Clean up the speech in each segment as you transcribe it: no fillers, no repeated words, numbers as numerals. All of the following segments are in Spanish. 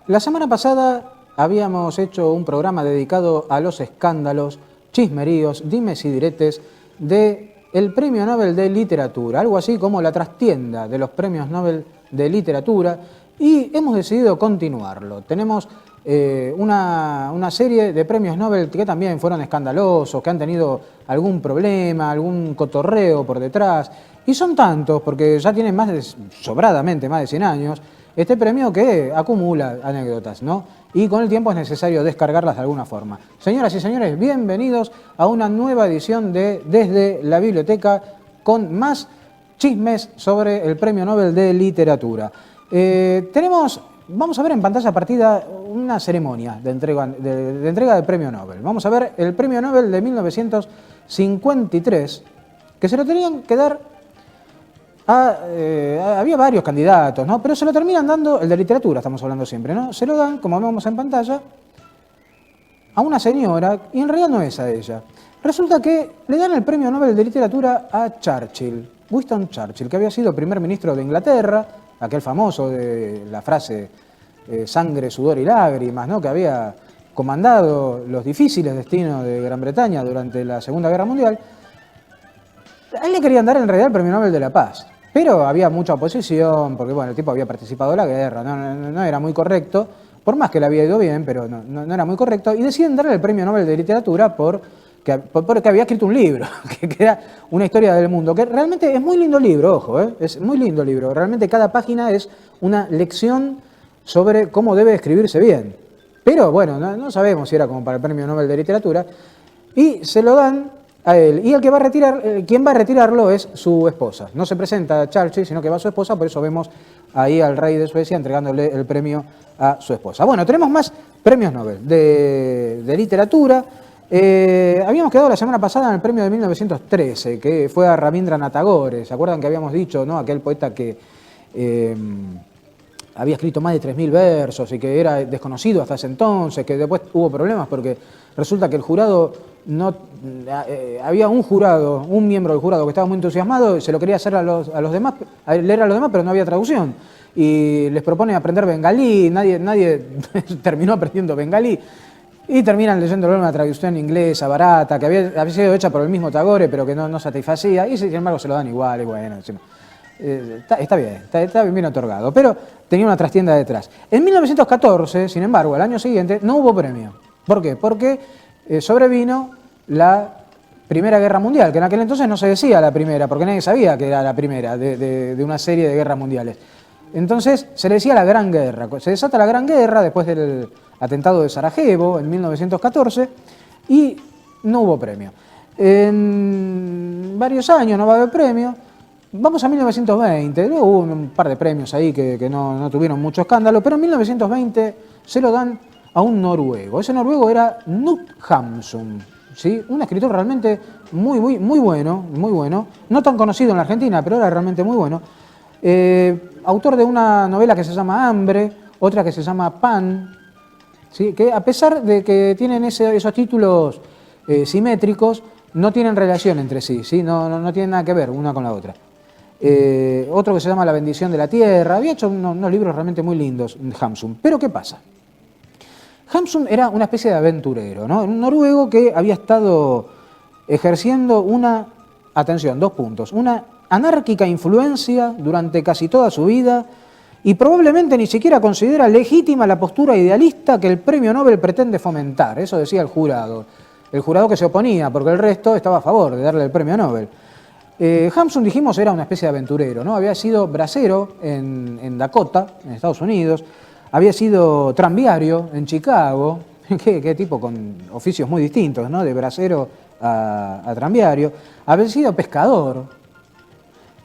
La semana pasada habíamos hecho un programa dedicado a los escándalos, chismeríos, dimes y diretes del Premio Nobel de Literatura, algo así como la trastienda de los premios Nobel de Literatura, y hemos decidido continuarlo. Tenemos una serie de premios Nobel que también fueron escandalosos, que han tenido algún problema, algún cotorreo por detrás, y son tantos, porque ya tienen sobradamente más de 100 años, este premio que acumula anécdotas, ¿no? Y con el tiempo es necesario descargarlas de alguna forma. Señoras y señores, bienvenidos a una nueva edición de Desde la Biblioteca con más chismes sobre el Premio Nobel de Literatura. Vamos a ver en pantalla partida una ceremonia de entrega del Premio Nobel. Vamos a ver el Premio Nobel de 1953, que se lo tenían que dar había varios candidatos, ¿no? Pero se lo terminan dando, el de literatura estamos hablando siempre, ¿no? Se lo dan, como vemos en pantalla, a una señora, y en realidad no es a ella. Resulta que le dan el Premio Nobel de Literatura a Churchill, Winston Churchill, que había sido primer ministro de Inglaterra, aquel famoso de la frase sangre, sudor y lágrimas, ¿no? Que había comandado los difíciles destinos de Gran Bretaña durante la Segunda Guerra Mundial. A él le querían dar en realidad el Premio Nobel de la Paz, pero había mucha oposición, porque bueno, el tipo había participado de la guerra, no era muy correcto, por más que le había ido bien, pero no era muy correcto, y deciden darle el Premio Nobel de Literatura porque había escrito un libro, que era una historia del mundo, que realmente es muy lindo libro, ojo, es muy lindo libro, realmente cada página es una lección sobre cómo debe escribirse bien, pero bueno, no sabemos si era como para el Premio Nobel de Literatura, y se lo dan a él. Y quien va a retirarlo es su esposa. No se presenta a Churchill, sino que va a su esposa, por eso vemos ahí al rey de Suecia entregándole el premio a su esposa. Bueno, tenemos más premios Nobel de literatura. Habíamos quedado la semana pasada en el premio de 1913, que fue a Rabindranath Tagore. ¿Se acuerdan que habíamos dicho, no? Aquel poeta que había escrito más de 3.000 versos y que era desconocido hasta ese entonces, que después hubo problemas porque resulta que el jurado había un miembro del jurado que estaba muy entusiasmado y se lo quería hacer a los demás, leer a los demás, pero no había traducción. Y les propone aprender bengalí, nadie terminó aprendiendo bengalí. Y terminan leyéndolo en una traducción inglesa, barata, que había sido hecha por el mismo Tagore, pero que no satisfacía, y sin embargo se lo dan igual, y bueno, está bien, está bien otorgado, pero tenía una trastienda detrás. En 1914, sin embargo, el año siguiente, no hubo premio. ¿Por qué? Porque sobrevino la Primera Guerra Mundial, que en aquel entonces no se decía la primera, porque nadie sabía que era la primera de una serie de guerras mundiales. Entonces se le decía la Gran Guerra. Se desata la Gran Guerra después del atentado de Sarajevo en 1914 y no hubo premio. En varios años no va a haber premio. Vamos a 1920, luego hubo un par de premios ahí que no tuvieron mucho escándalo, pero en 1920 se lo dan a un noruego. Ese noruego era Knut Hamsun, ¿sí? Un escritor realmente muy bueno, no tan conocido en la Argentina, pero era realmente muy bueno. Autor de una novela que se llama Hambre, otra que se llama Pan, ¿sí? Que a pesar de que tienen esos títulos simétricos, no tienen relación entre sí, ¿sí? No tienen nada que ver una con la otra. Otro que se llama La bendición de la tierra, había hecho unos libros realmente muy lindos, Hamsun. Pero ¿qué pasa? Hamsun era una especie de aventurero, ¿no? Un noruego que había estado ejerciendo atención, 2 puntos, una anárquica influencia durante casi toda su vida y probablemente ni siquiera considera legítima la postura idealista que el premio Nobel pretende fomentar. Eso decía el jurado que se oponía, porque el resto estaba a favor de darle el premio Nobel. Hamsun, dijimos, era una especie de aventurero, ¿no? Había sido bracero en Dakota, en Estados Unidos, había sido tranviario en Chicago, qué tipo con oficios muy distintos, ¿no? De bracero a tranviario. Había sido pescador,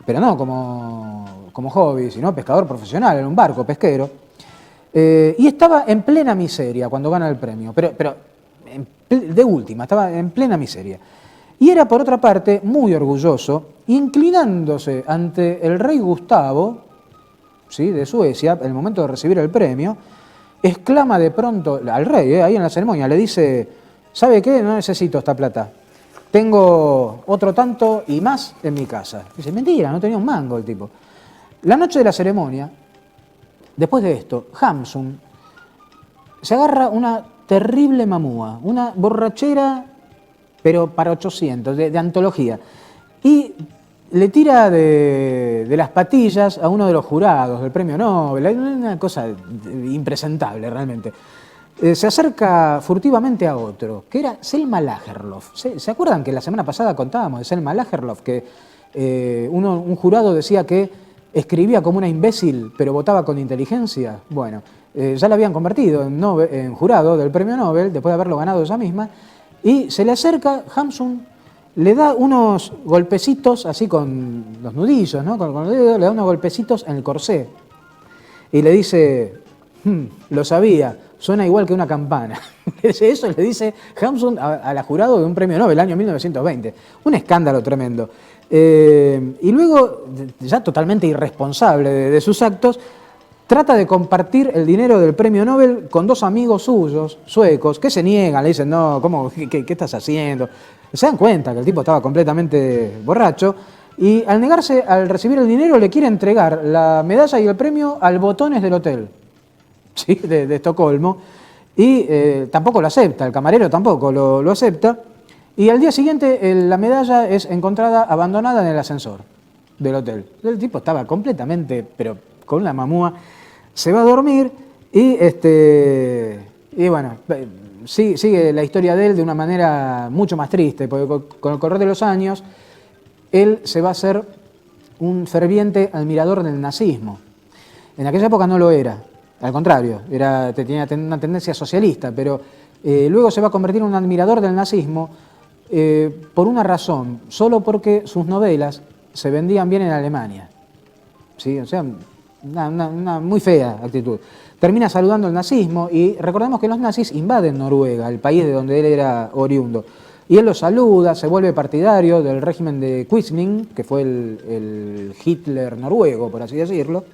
pero no como hobby, sino pescador profesional, en un barco pesquero. Y estaba en plena miseria cuando gana el premio, pero de última, estaba en plena miseria. Y era, por otra parte, muy orgulloso, inclinándose ante el rey Gustavo, ¿sí?, de Suecia, en el momento de recibir el premio, exclama de pronto al rey, ahí en la ceremonia, le dice: ¿sabe qué? No necesito esta plata. Tengo otro tanto y más en mi casa. Dice: mentira, no tenía un mango el tipo. La noche de la ceremonia, después de esto, Hamsun se agarra una terrible mamúa, una borrachera, pero para 800, de antología. Y le tira de las patillas a uno de los jurados del premio Nobel. Hay una cosa impresentable realmente. Se acerca furtivamente a otro, que era Selma Lagerlöf. ¿Se acuerdan que la semana pasada contábamos de Selma Lagerlöf? Que un jurado decía que escribía como una imbécil, pero votaba con inteligencia. Bueno, ya la habían convertido en jurado del premio Nobel, después de haberlo ganado ella misma, y se le acerca Hamsun, le da unos golpecitos, así con los nudillos, ¿no? Con los dedos, le da unos golpecitos en el corsé. Y le dice, lo sabía, suena igual que una campana. Eso le dice Hamsun a la jurado de un premio Nobel, año 1920. Un escándalo tremendo. Y luego, ya totalmente irresponsable de sus actos, trata de compartir el dinero del premio Nobel con dos amigos suyos, suecos, que se niegan, le dicen, no, ¿cómo, qué estás haciendo? Se dan cuenta que el tipo estaba completamente borracho y al negarse al recibir el dinero le quiere entregar la medalla y el premio al Botones del hotel, ¿sí? de Estocolmo, y tampoco lo acepta, el camarero tampoco lo acepta, y al día siguiente la medalla es encontrada abandonada en el ascensor del hotel. El tipo estaba completamente, pero con una mamúa, se va a dormir y bueno, sigue la historia de él de una manera mucho más triste, porque con el correr de los años, él se va a hacer un ferviente admirador del nazismo. En aquella época no lo era, al contrario, tenía una tendencia socialista, pero luego se va a convertir en un admirador del nazismo por una razón, solo porque sus novelas se vendían bien en Alemania. ¿Sí? O sea, una muy fea actitud. Termina saludando el nazismo y recordemos que los nazis invaden Noruega, el país de donde él era oriundo. Y él los saluda, se vuelve partidario del régimen de Quisling, que fue el Hitler noruego, por así decirlo.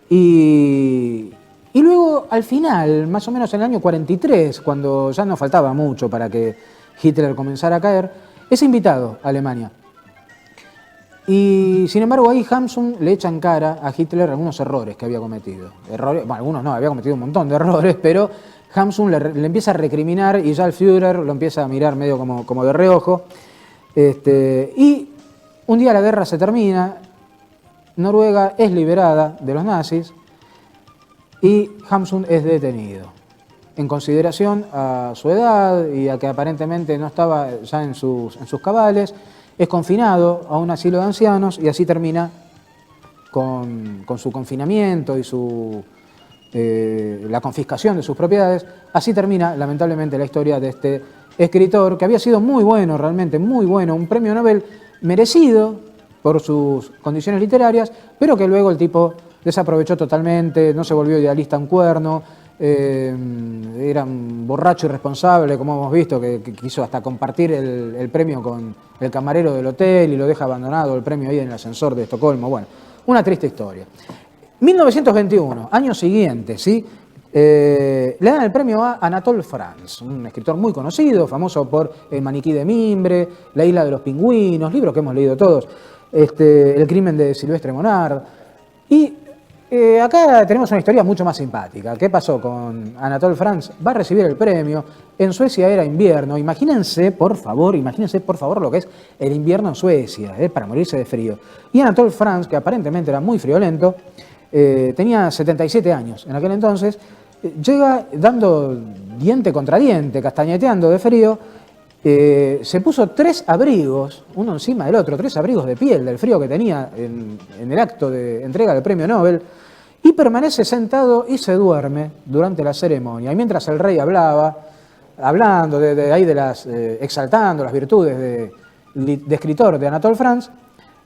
Y luego, al final, más o menos en el año 43, cuando ya no faltaba mucho para que Hitler comenzara a caer, es invitado a Alemania. Y sin embargo ahí Hamsun le echa en cara a Hitler algunos errores que había cometido. Bueno, algunos no, había cometido un montón de errores, pero Hamsun le empieza a recriminar y ya el Führer lo empieza a mirar medio como de reojo. Y un día la guerra se termina, Noruega es liberada de los nazis y Hamsun es detenido. En consideración a su edad y a que aparentemente no estaba ya en sus cabales, es confinado a un asilo de ancianos y así termina con su confinamiento y la confiscación de sus propiedades. Así termina, lamentablemente, la historia de este escritor que había sido muy bueno, realmente muy bueno, un premio Nobel merecido por sus condiciones literarias, pero que luego el tipo desaprovechó totalmente, no se volvió idealista un cuerno, era un borracho irresponsable, como hemos visto, que quiso hasta compartir el premio con el camarero del hotel y lo deja abandonado el premio ahí en el ascensor de Estocolmo. Bueno, una triste historia. 1921, año siguiente, ¿sí? Le dan el premio a Anatole France, un escritor muy conocido, famoso por El maniquí de mimbre, La isla de los pingüinos, libros que hemos leído todos, El crimen de Silvestre Monard. Y acá tenemos una historia mucho más simpática. ¿Qué pasó con Anatole France? Va a recibir el premio. En Suecia era invierno. Imagínense, por favor, lo que es el invierno en Suecia, para morirse de frío. Y Anatole France, que aparentemente era muy friolento, tenía 77 años en aquel entonces, llega dando diente contra diente, castañeteando de frío. Se puso 3 abrigos, uno encima del otro, 3 abrigos de piel del frío que tenía en el acto de entrega del premio Nobel, y permanece sentado y se duerme durante la ceremonia. Y mientras el rey hablando exaltando las virtudes de escritor de Anatole France,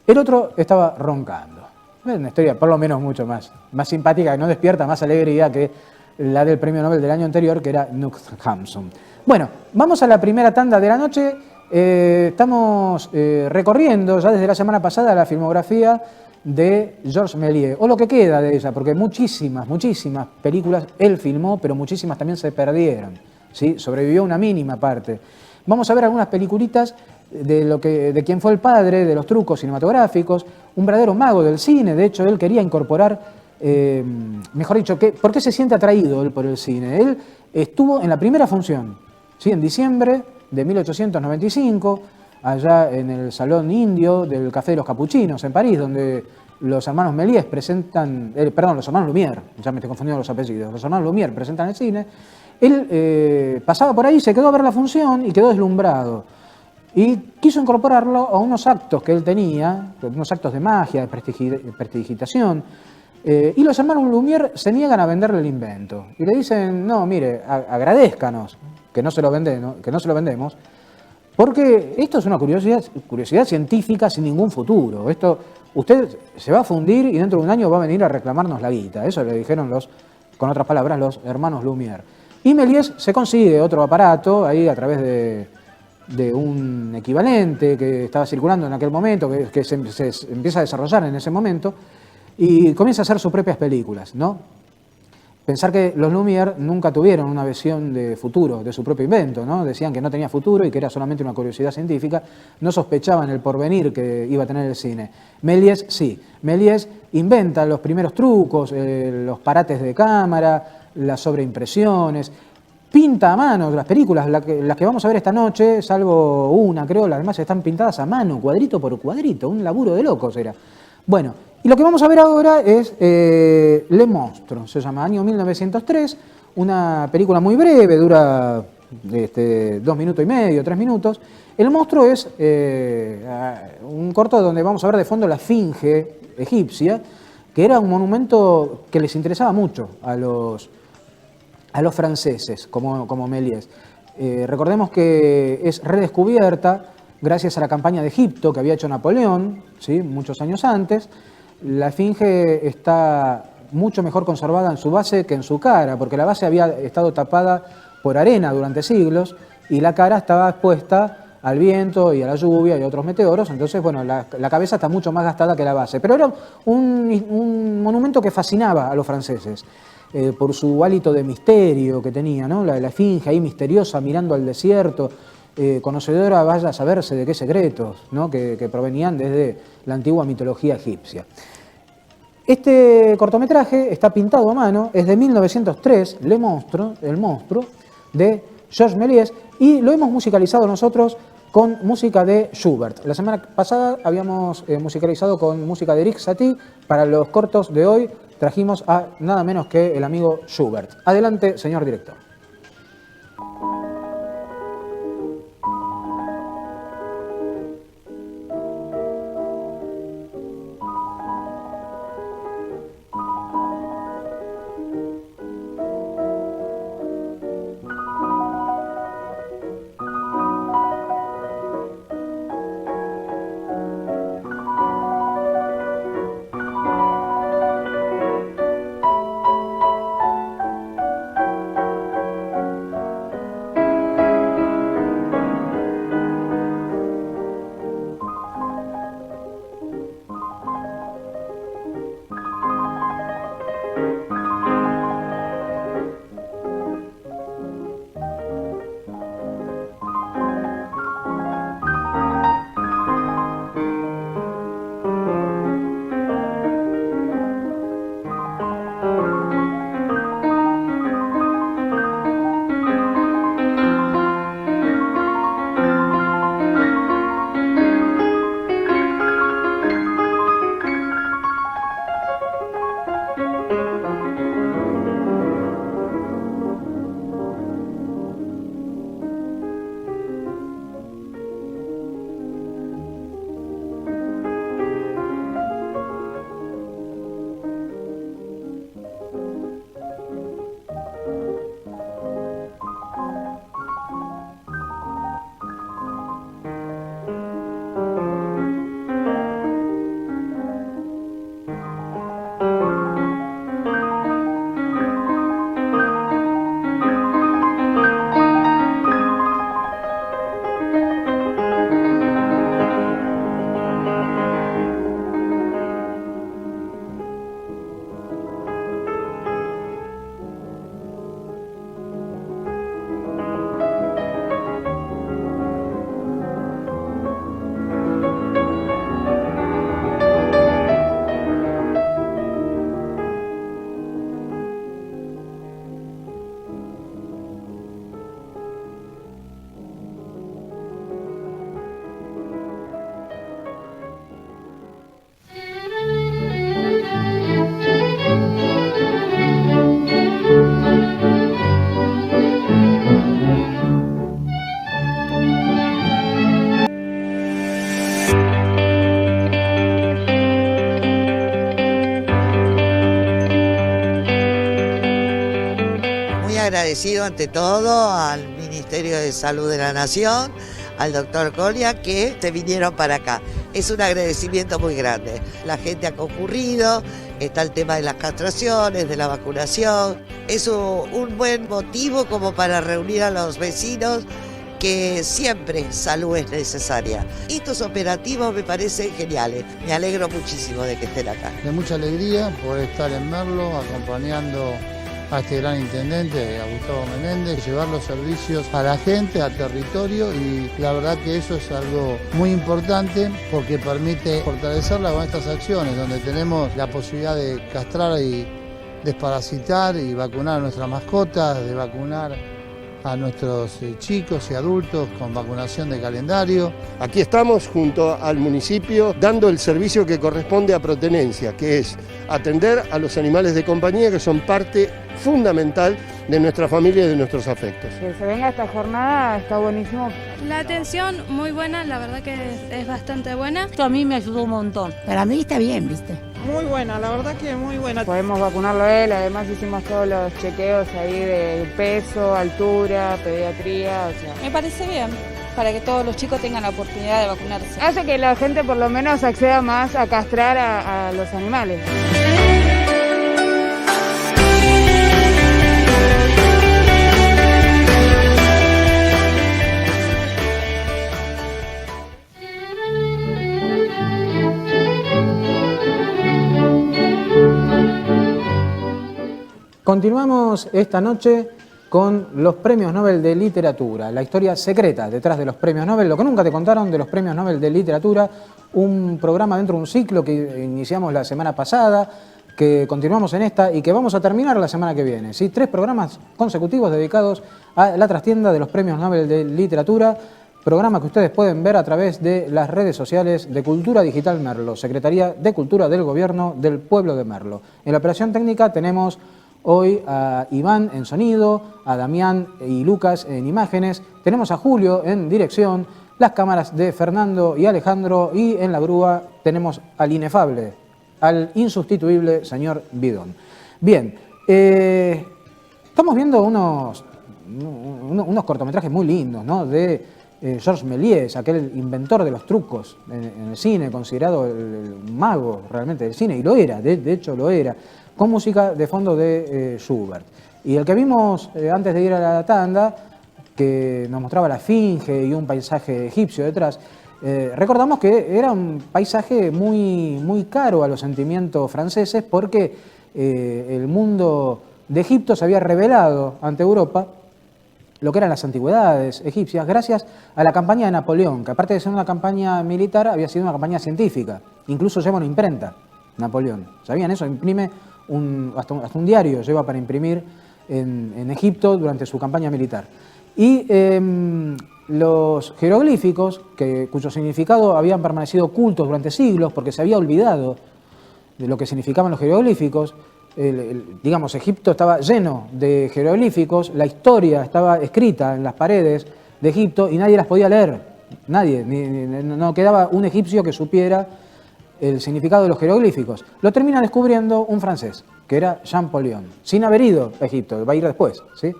el otro estaba roncando. Es una historia por lo menos mucho más simpática, que no despierta más alegría que la del premio Nobel del año anterior, que era Knut Hamsun. Bueno, vamos a la primera tanda de la noche. Estamos recorriendo ya desde la semana pasada la filmografía de Georges Méliès, o lo que queda de ella, porque muchísimas películas él filmó, pero muchísimas también se perdieron, ¿sí? Sobrevivió una mínima parte. Vamos a ver algunas peliculitas de quien fue el padre de los trucos cinematográficos, un verdadero mago del cine. De hecho, él quería incorporar mejor dicho, ¿por qué se siente atraído él por el cine? Él estuvo en la primera función, ¿sí? En diciembre de 1895, allá en el Salón Indio del Café de los Capuchinos, en París, donde los hermanos Méliès presentan, los hermanos Lumière, ya me estoy confundiendo los apellidos, los hermanos Lumière presentan el cine. Él pasaba por ahí, se quedó a ver la función y quedó deslumbrado. Y quiso incorporarlo a unos actos que él tenía, unos actos de magia, de prestidigitación. Y los hermanos Lumière se niegan a venderle el invento. Y le dicen, no, mire, agradézcanos que no se lo vendemos, porque esto es una curiosidad científica sin ningún futuro. Esto, usted se va a fundir y dentro de un año va a venir a reclamarnos la guita. Eso le dijeron con otras palabras, los hermanos Lumière. Y Méliès se consigue otro aparato ahí a través de un equivalente que estaba circulando en aquel momento, que se empieza a desarrollar en ese momento, y comienza a hacer sus propias películas, ¿no? Pensar que los Lumière nunca tuvieron una visión de futuro, de su propio invento, ¿no? Decían que no tenía futuro y que era solamente una curiosidad científica, no sospechaban el porvenir que iba a tener el cine. Méliès sí, Méliès inventa los primeros trucos, los parates de cámara, las sobreimpresiones, pinta a mano las películas, las que vamos a ver esta noche, salvo una, creo, las demás están pintadas a mano, cuadrito por cuadrito, un laburo de locos era. Bueno, y lo que vamos a ver ahora es Le Monstre, se llama, año 1903, una película muy breve, dura 2 minutos y medio, 3 minutos. El monstruo es un corto donde vamos a ver de fondo la esfinge egipcia, que era un monumento que les interesaba mucho a los franceses, como Méliès. Recordemos que es redescubierta gracias a la campaña de Egipto que había hecho Napoleón, ¿sí? Muchos años antes. La esfinge está mucho mejor conservada en su base que en su cara, porque la base había estado tapada por arena durante siglos y la cara estaba expuesta al viento y a la lluvia y a otros meteoros, entonces, bueno, la cabeza está mucho más gastada que la base. Pero era un monumento que fascinaba a los franceses. Por su hálito de misterio que tenía, ¿no? La esfinge ahí misteriosa mirando al desierto, conocedora, vaya a saberse de qué secretos, ¿no? que provenían desde la antigua mitología egipcia. Este cortometraje está pintado a mano, es de 1903, El monstruo, de Georges Méliès, y lo hemos musicalizado nosotros con música de Schubert. La semana pasada habíamos musicalizado con música de Erik Satie. Para los cortos de hoy trajimos a nada menos que el amigo Schubert. Adelante, señor director. agradecido ante todo al Ministerio de Salud de la Nación, al doctor Coria, que se vinieron para acá. Es un agradecimiento muy grande. La gente ha concurrido, está el tema de las castraciones, de la vacunación. Es un buen motivo como para reunir a los vecinos, que siempre salud es necesaria. Estos operativos me parecen geniales. Me alegro muchísimo de que estén acá. De mucha alegría poder estar en Merlo acompañando a este gran intendente, a Gustavo Menéndez, llevar los servicios a la gente, al territorio, y la verdad que eso es algo muy importante porque permite fortalecerla con estas acciones donde tenemos la posibilidad de castrar y desparasitar y vacunar a nuestras mascotas, de vacunar a nuestros chicos y adultos con vacunación de calendario. Aquí estamos junto al municipio dando el servicio que corresponde a Protenencia, que es atender a los animales de compañía que son parte fundamental de nuestra familia y de nuestros afectos. Que se venga esta jornada está buenísimo. La atención muy buena, la verdad que es bastante buena. Esto a mí me ayudó un montón. Para mí está bien, ¿viste? Muy buena, la verdad que muy buena. Podemos vacunarlo a él, además hicimos todos los chequeos ahí de peso, altura, pediatría, o sea. Me parece bien, para que todos los chicos tengan la oportunidad de vacunarse. Hace que la gente por lo menos acceda más a castrar a los animales. Continuamos esta noche con los premios Nobel de Literatura, la historia secreta detrás de los premios Nobel, lo que nunca te contaron de los premios Nobel de Literatura, un programa dentro de un ciclo que iniciamos la semana pasada, que continuamos en esta y que vamos a terminar la semana que viene. ¿Sí? 3 programas consecutivos dedicados a la trastienda de los premios Nobel de Literatura, programa que ustedes pueden ver a través de las redes sociales de Cultura Digital Merlo, Secretaría de Cultura del Gobierno del Pueblo de Merlo. En la operación técnica tenemos hoy a Iván en sonido, a Damián y Lucas en imágenes, tenemos a Julio en dirección, las cámaras de Fernando y Alejandro, y en la grúa tenemos al inefable, al insustituible señor Bidón. Bien, estamos viendo unos cortometrajes muy lindos, ¿no? De Georges Méliès, aquel inventor de los trucos en el cine, considerado el mago realmente del cine, y lo era, de hecho lo era, con música de fondo de Schubert. Y el que vimos antes de ir a la tanda, que nos mostraba la esfinge y un paisaje egipcio detrás, recordamos que era un paisaje muy caro a los sentimientos franceses porque el mundo de Egipto se había revelado ante Europa lo que eran las antigüedades egipcias gracias a la campaña de Napoleón, que aparte de ser una campaña militar había sido una campaña científica, incluso lleva una imprenta, Napoleón. ¿Sabían eso? Imprime hasta un diario lleva para imprimir en Egipto durante su campaña militar. Y los jeroglíficos, cuyo significado habían permanecido ocultos durante siglos porque se había olvidado de lo que significaban los jeroglíficos, digamos, Egipto estaba lleno de jeroglíficos, la historia estaba escrita en las paredes de Egipto y nadie las podía leer, nadie, no quedaba un egipcio que supiera el significado de los jeroglíficos. Lo termina descubriendo un francés, que era Champollion, sin haber ido a Egipto, va a ir después, ¿sí?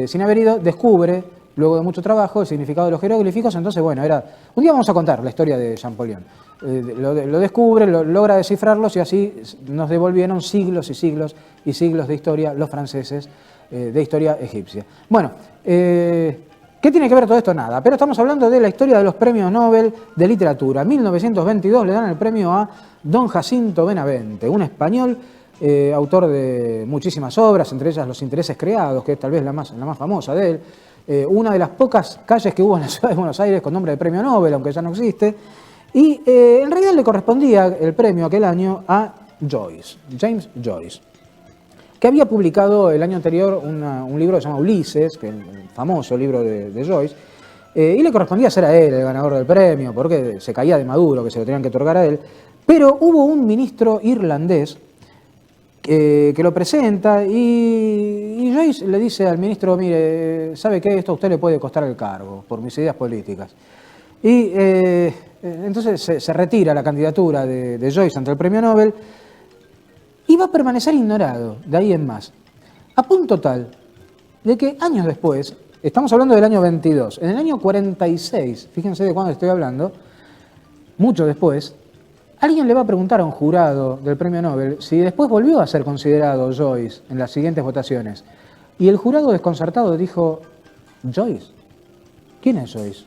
Sin haber ido, descubre, luego de mucho trabajo, el significado de los jeroglíficos. Entonces, bueno, un día vamos a contar la historia de Champollion. Lo descubre, logra descifrarlos y así nos devolvieron siglos y siglos y siglos de historia los franceses, de historia egipcia. Bueno, ¿qué tiene que ver todo esto? Nada, pero estamos hablando de la historia de los premios Nobel de Literatura. 1922 le dan el premio a don Jacinto Benavente, un español, autor de muchísimas obras, entre ellas Los intereses creados, que es tal vez la más famosa de él, una de las pocas calles que hubo en la ciudad de Buenos Aires con nombre de premio Nobel, aunque ya no existe, y en realidad le correspondía el premio aquel año a Joyce, James Joyce, que había publicado el año anterior un libro que se llama Ulises, que es el famoso libro de Joyce, y le correspondía ser a él el ganador del premio, porque se caía de maduro que se lo tenían que otorgar a él, pero hubo un ministro irlandés que lo presenta y Joyce le dice al ministro, mire, ¿sabe qué? Esto a usted le puede costar el cargo por mis ideas políticas. Y entonces se retira la candidatura de Joyce ante el premio Nobel y va a permanecer ignorado de ahí en más. A punto tal de que años después, estamos hablando del año 22, en el año 46, fíjense de cuándo estoy hablando, mucho después, alguien le va a preguntar a un jurado del premio Nobel si después volvió a ser considerado Joyce en las siguientes votaciones. Y el jurado desconcertado dijo, ¿Joyce? ¿Quién es Joyce?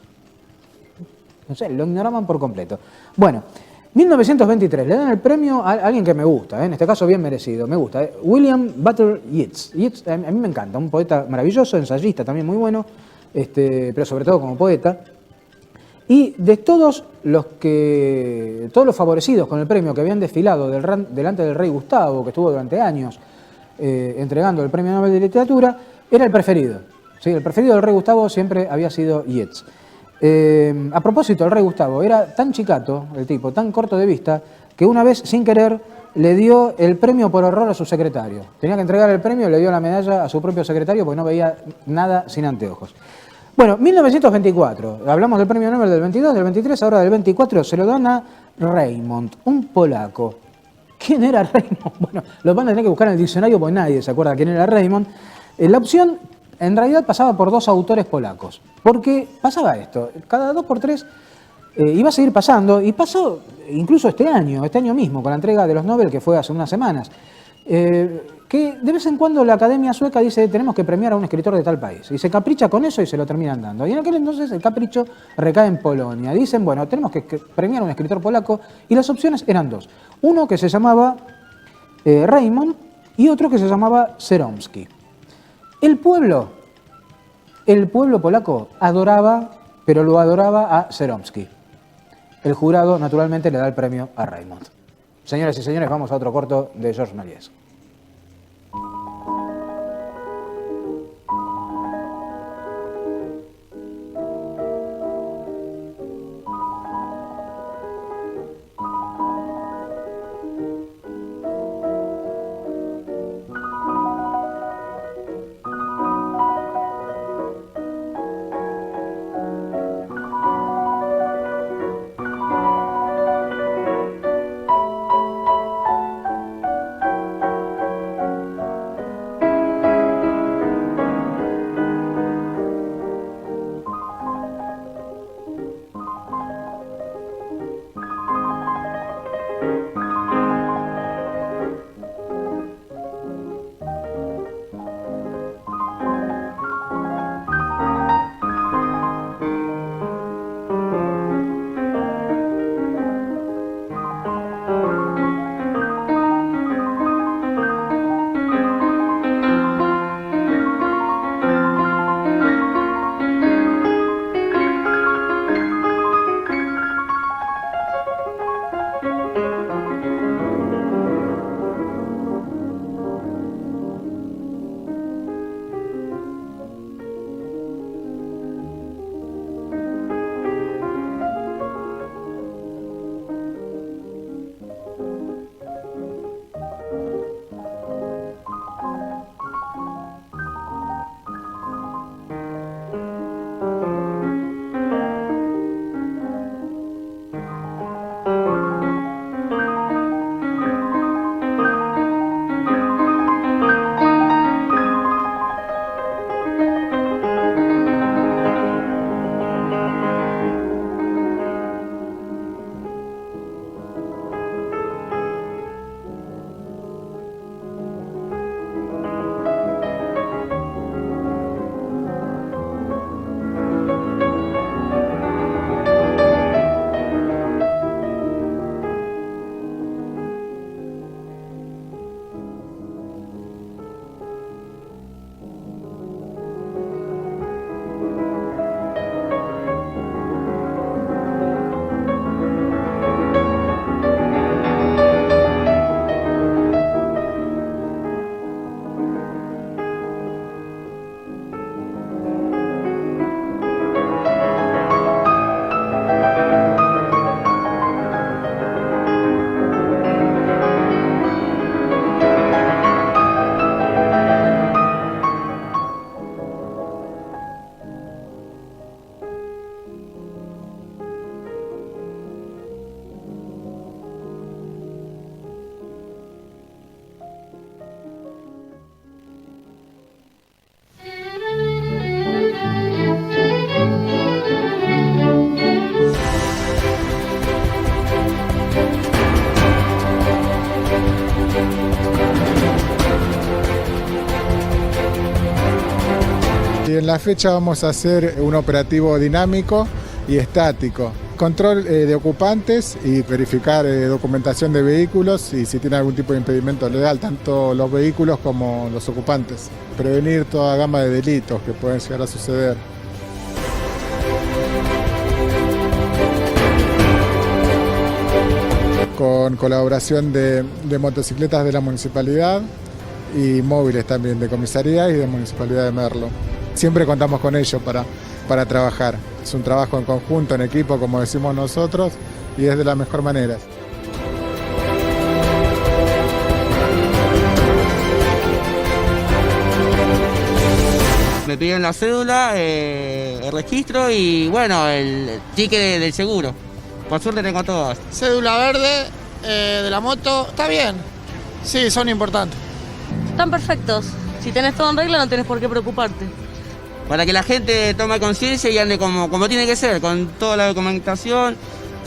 No sé, lo ignoraban por completo. Bueno, 1923, le dan el premio a alguien que me gusta, en este caso bien merecido, me gusta, William Butler Yeats. Yeats a mí me encanta, un poeta maravilloso, ensayista también muy bueno, pero sobre todo como poeta. Y de todos los favorecidos con el premio que habían desfilado delante del rey Gustavo, que estuvo durante años entregando el premio Nobel de Literatura, era el preferido. ¿Sí? El preferido del rey Gustavo siempre había sido Yeats. A propósito, el rey Gustavo era tan chicato, el tipo, tan corto de vista, que una vez, sin querer, le dio el premio por error a su secretario. Tenía que entregar el premio, le dio la medalla a su propio secretario porque no veía nada sin anteojos. Bueno, 1924, hablamos del premio Nobel del 22, del 23, ahora del 24, se lo dan a Raymond, un polaco. ¿Quién era Raymond? Bueno, lo van a tener que buscar en el diccionario porque nadie se acuerda quién era Raymond. La opción, en realidad, pasaba por dos autores polacos, porque pasaba esto, cada 2 por 3 iba a seguir pasando, y pasó incluso este año mismo, con la entrega de los Nobel, que fue hace unas semanas. Que de vez en cuando la Academia Sueca dice tenemos que premiar a un escritor de tal país y se capricha con eso y se lo terminan dando. Y en aquel entonces el capricho recae en Polonia. Dicen, bueno, tenemos que premiar a un escritor polaco y las opciones eran dos. Uno que se llamaba Raymond y otro que se llamaba Ceromski. El pueblo polaco adoraba, pero lo adoraba a Ceromski. El jurado naturalmente le da el premio a Raymond. Señoras y señores, vamos a otro corto de Georges Méliès. la fecha vamos a hacer un operativo dinámico y estático. Control de ocupantes y verificar documentación de vehículos y si tiene algún tipo de impedimento legal, tanto los vehículos como los ocupantes. Prevenir toda gama de delitos que pueden llegar a suceder. Con colaboración de motocicletas de la municipalidad y móviles también de comisaría y de Municipalidad de Merlo. Siempre contamos con ellos para trabajar. Es un trabajo en conjunto, en equipo, como decimos nosotros, y es de la mejor manera. Me pidieron la cédula, el registro y bueno, el ticket del seguro. Por suerte tengo todas. Cédula verde de la moto, está bien. Sí, son importantes. Están perfectos. Si tenés todo en regla no tenés por qué preocuparte. Para que la gente tome conciencia y ande como tiene que ser, con toda la documentación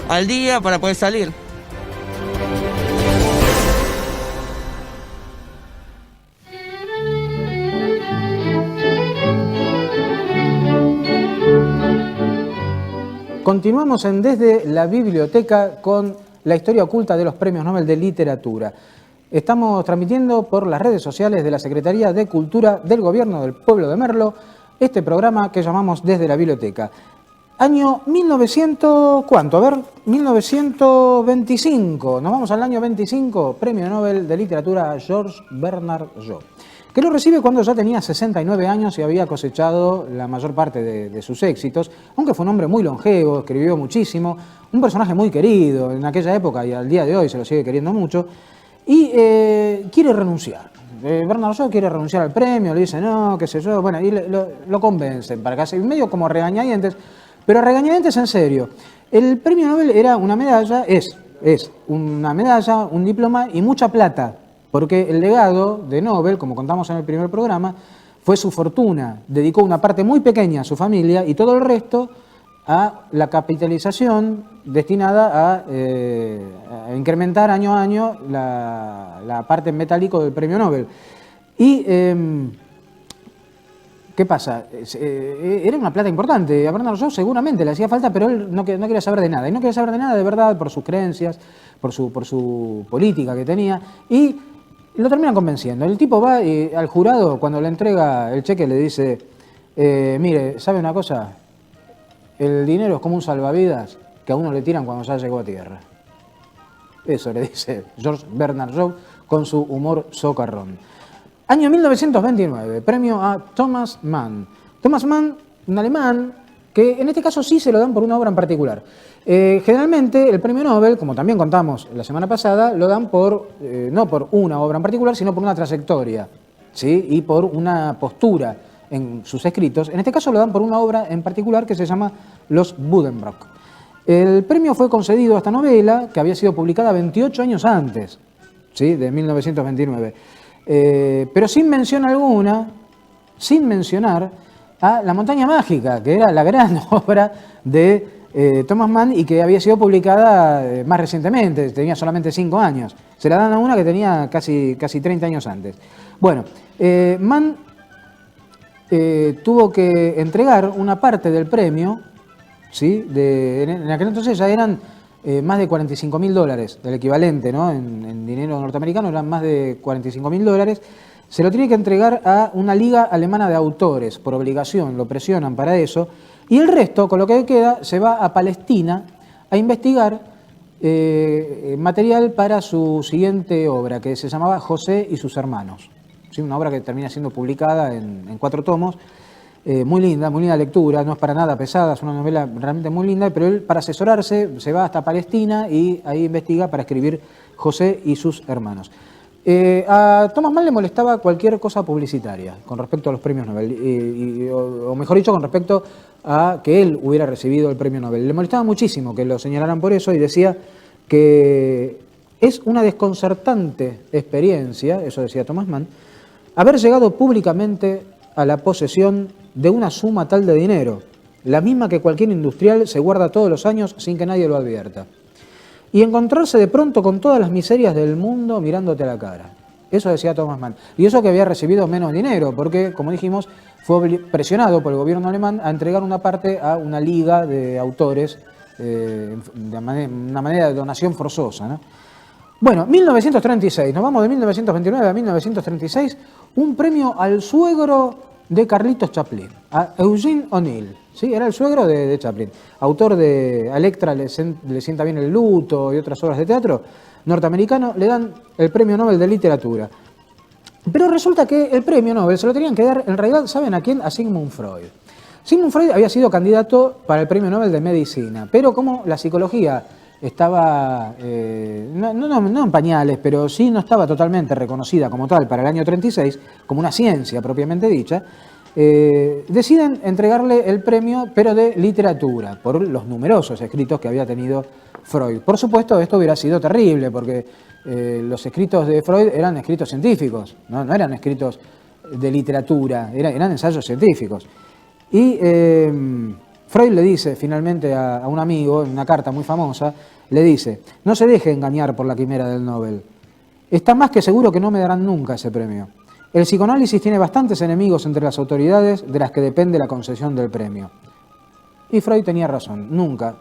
al día para poder salir. Continuamos en Desde la Biblioteca con la historia oculta de los Premios Nobel de Literatura. Estamos transmitiendo por las redes sociales de la Secretaría de Cultura del Gobierno del Pueblo de Merlo este programa que llamamos Desde la Biblioteca. Año 1900, ¿cuánto? A ver, 1925. Nos vamos al año 25, Premio Nobel de Literatura a Georges Bernard Shaw, que lo recibe cuando ya tenía 69 años y había cosechado la mayor parte de sus éxitos, aunque fue un hombre muy longevo, escribió muchísimo, un personaje muy querido en aquella época y al día de hoy se lo sigue queriendo mucho, y quiere renunciar. Bernard Shaw quiere renunciar al premio, le dice no, qué sé yo, bueno, y lo convencen para que hace medio como regañadientes, pero regañadientes en serio. El premio Nobel era una medalla, es una medalla, un diploma y mucha plata, porque el legado de Nobel, como contamos en el primer programa, fue su fortuna. Dedicó una parte muy pequeña a su familia y todo el resto a la capitalización destinada a incrementar año a año la parte en metálico del premio Nobel. Y, ¿qué pasa? Era una plata importante. A Bernard Shaw seguramente le hacía falta, pero él no quería saber de nada. Y no quería saber de nada de verdad por sus creencias, por su política que tenía. Y lo terminan convenciendo. El tipo va y al jurado, cuando le entrega el cheque, le dice, mire, ¿sabe una cosa? El dinero es como un salvavidas que a uno le tiran cuando ya llegó a tierra. Eso le dice Georges Bernard Shaw con su humor socarrón. Año 1929, premio a Thomas Mann. Thomas Mann, un alemán, que en este caso sí se lo dan por una obra en particular. Generalmente el premio Nobel, como también contamos la semana pasada, lo dan no por una obra en particular, sino por una trayectoria, ¿sí? Y por una postura en sus escritos. En este caso lo dan por una obra en particular que se llama Los Buddenbrook. El premio fue concedido a esta novela, que había sido publicada 28 años antes, ¿sí? De 1929. Pero sin mención alguna, sin mencionar a La Montaña Mágica, que era la gran obra de Thomas Mann y que había sido publicada más recientemente, tenía solamente 5 años. Se la dan a una que tenía casi 30 años antes. Bueno, Mann tuvo que entregar una parte del premio, ¿sí? En aquel entonces ya eran más de $45.000, el equivalente, ¿no? En dinero norteamericano eran más de $45.000. Se lo tiene que entregar a una liga alemana de autores, por obligación, lo presionan para eso, y el resto, con lo que queda, se va a Palestina a investigar material para su siguiente obra, que se llamaba José y sus hermanos. ¿Sí? Una obra que termina siendo publicada en 4 tomos, muy linda lectura, no es para nada pesada, es una novela realmente muy linda, pero él para asesorarse se va hasta Palestina y ahí investiga para escribir José y sus hermanos. A Thomas Mann le molestaba cualquier cosa publicitaria con respecto a los premios Nobel, o mejor dicho, con respecto a que él hubiera recibido el premio Nobel. Le molestaba muchísimo que lo señalaran por eso y decía que es una desconcertante experiencia, eso decía Thomas Mann, haber llegado públicamente a la posesión de una suma tal de dinero, la misma que cualquier industrial se guarda todos los años sin que nadie lo advierta. Y encontrarse de pronto con todas las miserias del mundo mirándote a la cara. Eso decía Thomas Mann. Y eso que había recibido menos dinero, porque, como dijimos, fue presionado por el gobierno alemán a entregar una parte a una liga de autores, una manera de donación forzosa, ¿no? Bueno, 1936, nos vamos de 1929 a 1936, un premio al suegro de Carlitos Chaplin, a Eugene O'Neill, ¿sí? Era el suegro de Chaplin, autor de Electra le sienta bien el luto y otras obras de teatro norteamericano, le dan el premio Nobel de Literatura. Pero resulta que el premio Nobel se lo tenían que dar, en realidad, ¿saben a quién? A Sigmund Freud. Sigmund Freud había sido candidato para el premio Nobel de Medicina, pero como la psicología estaba, no en pañales, pero sí no estaba totalmente reconocida como tal para el año 36, como una ciencia propiamente dicha, deciden entregarle el premio, pero de literatura, por los numerosos escritos que había tenido Freud. Por supuesto, esto hubiera sido terrible, porque los escritos de Freud eran escritos científicos, no eran escritos de literatura, eran ensayos científicos. Y Freud le dice finalmente a un amigo, en una carta muy famosa, le dice: no se deje engañar por la quimera del Nobel. Está más que seguro que no me darán nunca ese premio. El psicoanálisis tiene bastantes enemigos entre las autoridades de las que depende la concesión del premio. Y Freud tenía razón, nunca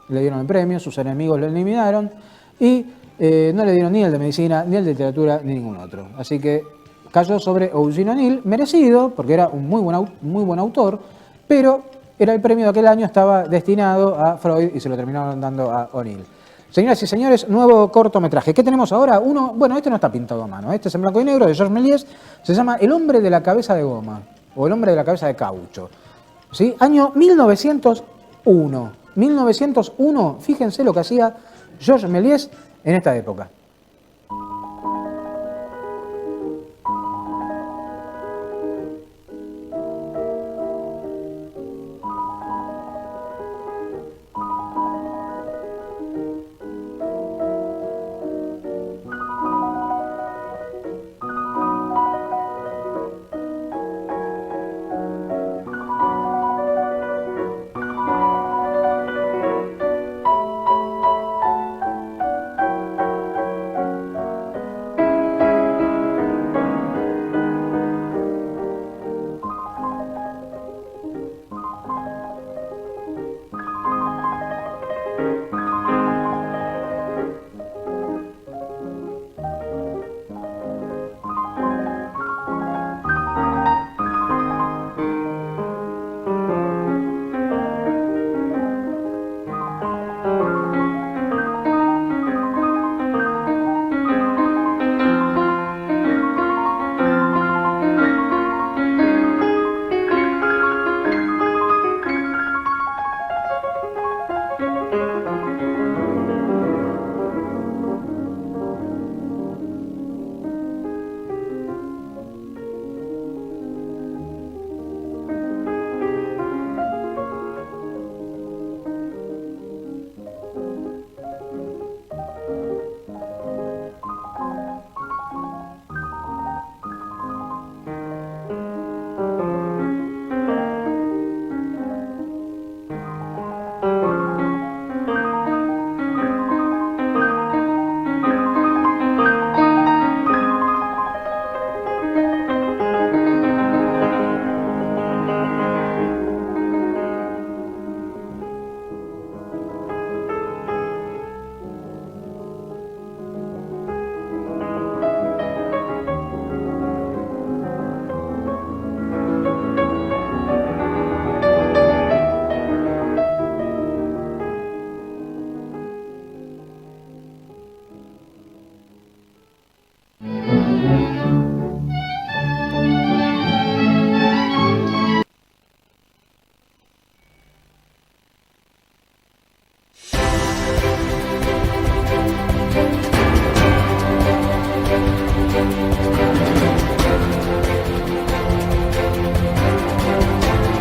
le dieron el premio, sus enemigos lo eliminaron y no le dieron ni el de medicina, ni el de literatura, ni ningún otro. Así que cayó sobre Eugene O'Neill, merecido, porque era un muy buen autor, pero era el premio de aquel año, estaba destinado a Freud y se lo terminaron dando a O'Neill. Señoras y señores, nuevo cortometraje. ¿Qué tenemos ahora? Bueno, este no está pintado a mano, este es en blanco y negro, de Georges Méliès, se llama El hombre de la cabeza de goma, o El hombre de la cabeza de caucho. ¿Sí? Año 1901. 1901, fíjense lo que hacía Georges Méliès en esta época.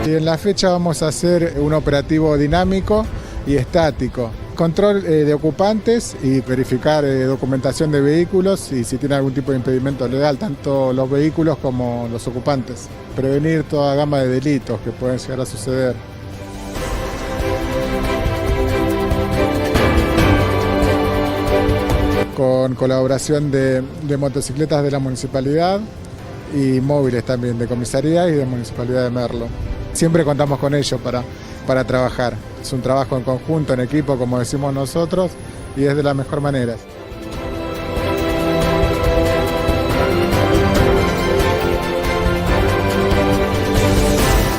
Y en la fecha vamos a hacer un operativo dinámico y estático. Control de ocupantes y verificar documentación de vehículos y si tiene algún tipo de impedimento legal, tanto los vehículos como los ocupantes. Prevenir toda gama de delitos que pueden llegar a suceder. Con colaboración de motocicletas de la municipalidad y móviles también de comisaría y de Municipalidad de Merlo. Siempre contamos con ellos para trabajar. Es un trabajo en conjunto, en equipo, como decimos nosotros, y es de la mejor manera.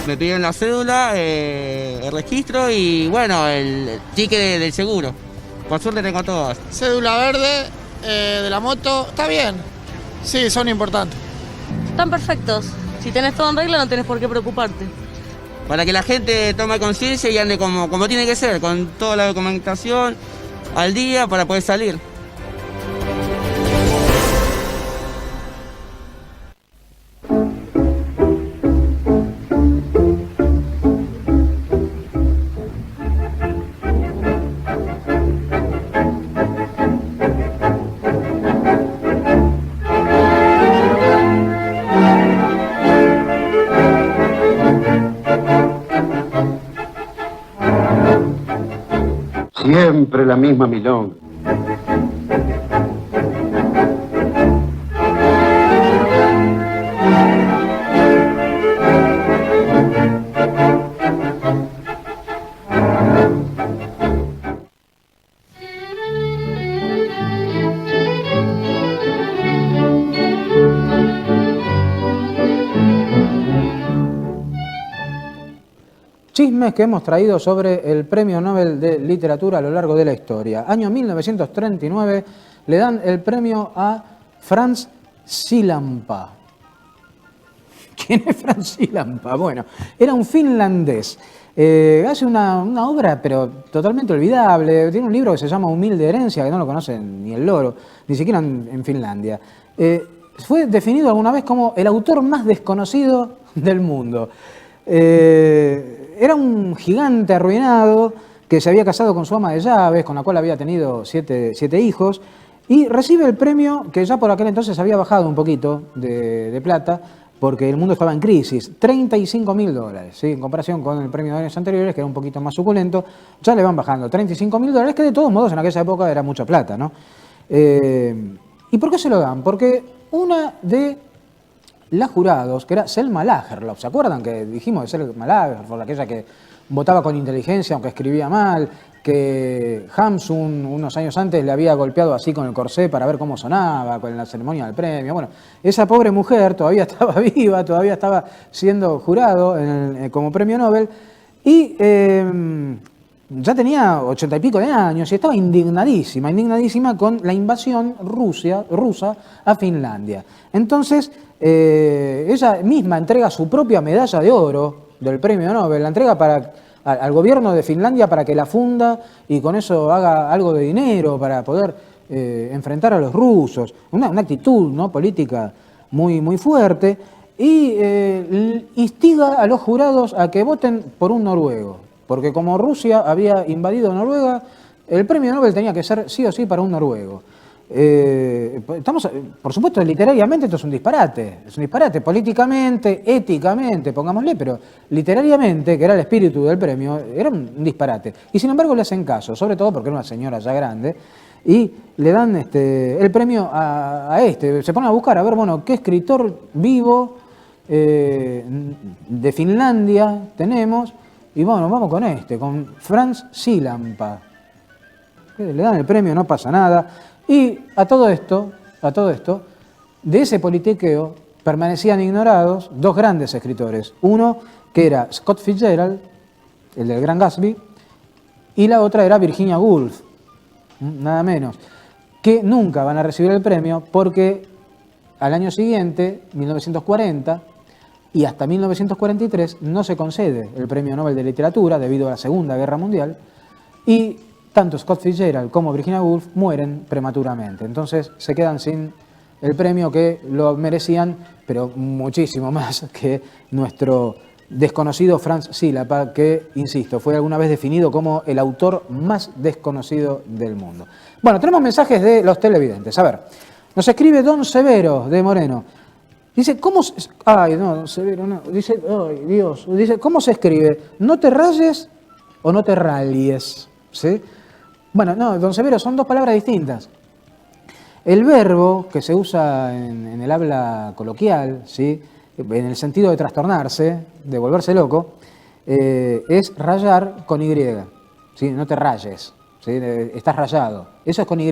Me piden la cédula, el registro y bueno, el ticket del seguro. Por suerte tengo todas. Cédula verde, de la moto, está bien. Sí, son importantes. Están perfectos. Si tenés todo en regla no tenés por qué preocuparte. Para que la gente tome conciencia y ande como tiene que ser, con toda la documentación al día para poder salir. Siempre la misma milonga. Chismes que hemos traído sobre el Premio Nobel de Literatura a lo largo de la historia. Año 1939 le dan el premio a Franz Sillanpää. ¿Quién es Franz Sillanpää? Bueno, era un finlandés. Hace una obra, pero totalmente olvidable. Tiene un libro que se llama Humilde Herencia, que no lo conoce ni el loro, ni siquiera en Finlandia. Fue definido alguna vez como el autor más desconocido del mundo. Era un gigante arruinado que se había casado con su ama de llaves, con la cual había tenido siete hijos, y recibe el premio que ya por aquel entonces había bajado un poquito de plata, porque el mundo estaba en crisis, $35.000, ¿sí? En comparación con el premio de años anteriores, que era un poquito más suculento, ya le van bajando $35.000, que de todos modos en aquella época era mucha plata, ¿no? ¿Y por qué se lo dan? Porque una de las jurados, que era Selma Lagerlöf, ¿se acuerdan que dijimos de Selma Lagerlöf, aquella que votaba con inteligencia aunque escribía mal, que Hamsun unos años antes le había golpeado así con el corsé para ver cómo sonaba con la ceremonia del premio? Bueno, esa pobre mujer todavía estaba viva, todavía estaba siendo jurado como premio Nobel y ya tenía 80 y pico de años y estaba indignadísima con la invasión rusa a Finlandia. Entonces, ella misma entrega su propia medalla de oro del premio Nobel, la entrega al gobierno de Finlandia para que la funda y con eso haga algo de dinero para poder enfrentar a los rusos. Una actitud, ¿no?, política muy, muy fuerte y instiga a los jurados a que voten por un noruego, porque como Rusia había invadido Noruega, el premio Nobel tenía que ser sí o sí para un noruego. Por supuesto, literariamente esto es un disparate, políticamente, éticamente, pongámosle, pero literariamente, que era el espíritu del premio, era un disparate. Y sin embargo le hacen caso, sobre todo porque era una señora ya grande, y le dan el premio a este. Se ponen a buscar, a ver, bueno, qué escritor vivo de Finlandia tenemos, y bueno, vamos con Franz Sillanpää. Le dan el premio, no pasa nada. Y a todo esto, de ese politiqueo permanecían ignorados dos grandes escritores. Uno que era Scott Fitzgerald, el del Gran Gatsby, y la otra era Virginia Woolf, nada menos, que nunca van a recibir el premio porque al año siguiente, 1940, y hasta 1943 no se concede el Premio Nobel de Literatura debido a la Segunda Guerra Mundial, y tanto Scott Fitzgerald como Virginia Woolf mueren prematuramente. Entonces se quedan sin el premio que lo merecían, pero muchísimo más que nuestro desconocido Franz Sillanpää, que, insisto, fue alguna vez definido como el autor más desconocido del mundo. Bueno, tenemos mensajes de los televidentes. A ver, nos escribe Don Severo de Moreno. Dice, ¿cómo se... Ay, no, Don Severo, no. Dice, ay, Dios. Dice, ¿cómo se escribe? ¿No te rayes o no te rallies? ¿Sí? Bueno, no, Don Severo, son dos palabras distintas. El verbo que se usa en el habla coloquial, ¿sí? En el sentido de trastornarse, de volverse loco, es rayar con Y. ¿Sí? No te rayes, ¿sí? Estás rayado. Eso es con Y.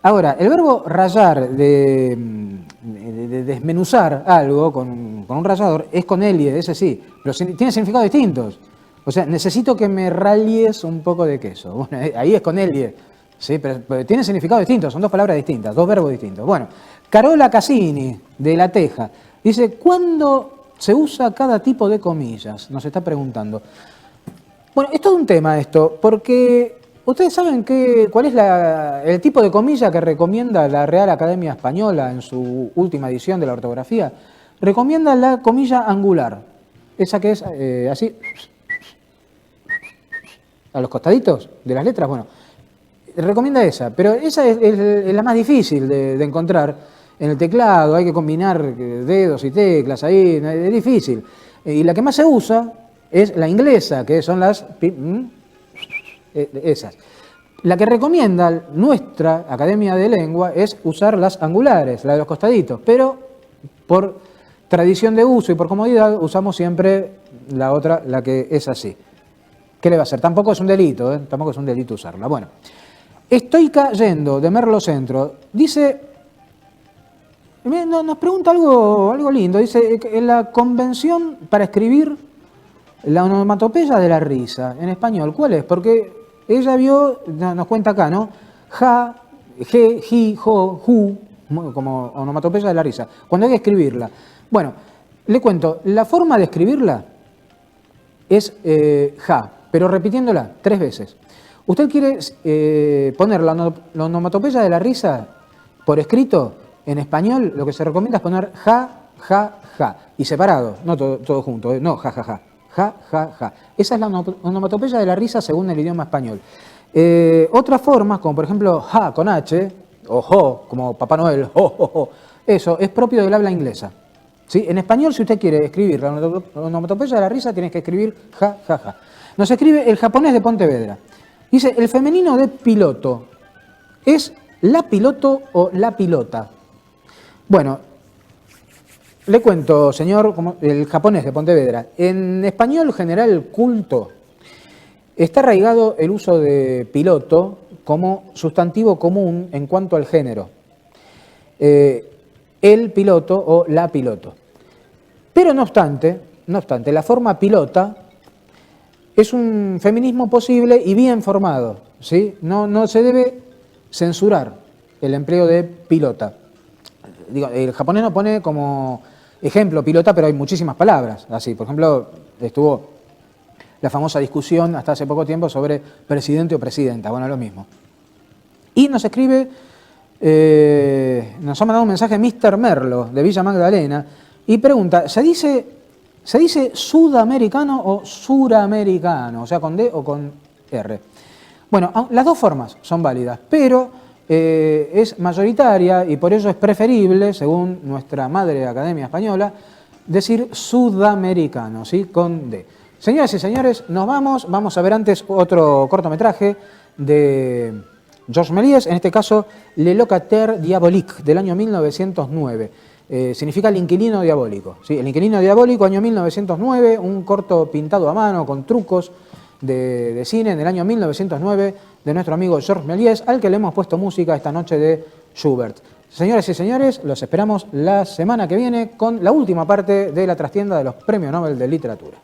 Ahora, el verbo rayar, de desmenuzar algo con un rallador, es con elie, ese sí, pero tiene significados distintos. O sea, necesito que me rallies un poco de queso. Bueno, ahí es con elie, ¿sí? Pero tiene significados distintos, son dos palabras distintas, dos verbos distintos. Bueno, Carola Cassini, de La Teja, dice, ¿cuándo se usa cada tipo de comillas? Nos está preguntando. Bueno, es todo un tema esto, porque ¿ustedes saben cuál es el tipo de comilla que recomienda la Real Academia Española en su última edición de la ortografía? Recomienda la comilla angular, esa que es así, a los costaditos de las letras. Bueno, recomienda esa, pero esa es la más difícil de encontrar en el teclado. Hay que combinar dedos y teclas ahí, es difícil. Y la que más se usa es la inglesa, que son las... esas. La que recomienda nuestra Academia de Lengua es usar las angulares, la de los costaditos, pero por tradición de uso y por comodidad usamos siempre la otra, la que es así. ¿Qué le va a hacer? Tampoco es un delito, tampoco es un delito usarla. Bueno, estoy cayendo de Merlo Centro, dice, nos pregunta algo lindo, dice, en la convención para escribir la onomatopeya de la risa, en español, ¿cuál es? Porque ella vio, nos cuenta acá, ¿no? Ja, je, ji, jo, ju, como onomatopeya de la risa. Cuando hay que escribirla. Bueno, le cuento, la forma de escribirla es ja, pero repitiéndola 3 veces. Usted quiere poner la onomatopeya de la risa por escrito, en español, lo que se recomienda es poner ja, ja, ja, y separado, no todo junto, no ja, ja, ja. Ja, ja, ja. Esa es la onomatopeya de la risa según el idioma español. Otras formas, como por ejemplo ja con H, o jo, como Papá Noel, jo, jo, jo, eso es propio del habla inglesa. ¿Sí? En español, si usted quiere escribir la onomatopeya de la risa, tiene que escribir ja, ja, ja. Nos escribe el japonés de Pontevedra. Dice, el femenino de piloto, ¿es la piloto o la pilota? Bueno, le cuento, señor, como el japonés de Pontevedra. En español general culto está arraigado el uso de piloto como sustantivo común en cuanto al género. El piloto o la piloto. Pero no obstante, la forma pilota es un feminismo posible y bien formado, ¿sí? No se debe censurar el empleo de pilota. Digo, el japonés no pone como ejemplo pilota, pero hay muchísimas palabras así. Por ejemplo, estuvo la famosa discusión hasta hace poco tiempo sobre presidente o presidenta. Bueno, lo mismo. Y nos escribe, nos ha mandado un mensaje Mr. Merlo, de Villa Magdalena, y pregunta, ¿se dice sudamericano o suramericano? O sea, con D o con R. Bueno, las dos formas son válidas, pero es mayoritaria y por ello es preferible, según nuestra madre Academia Española, decir sudamericano, ¿sí? Con D. Señoras y señores, nos vamos a ver antes otro cortometraje de Georges Méliès, en este caso Le Locataire Diabolique, del año 1909. Significa el inquilino diabólico, ¿sí? El inquilino diabólico, año 1909, un corto pintado a mano con trucos de cine en el año 1909 de nuestro amigo Georges Méliès, al que le hemos puesto música esta noche de Schubert. Señoras y señores, los esperamos la semana que viene con la última parte de la trastienda de los Premios Nobel de Literatura.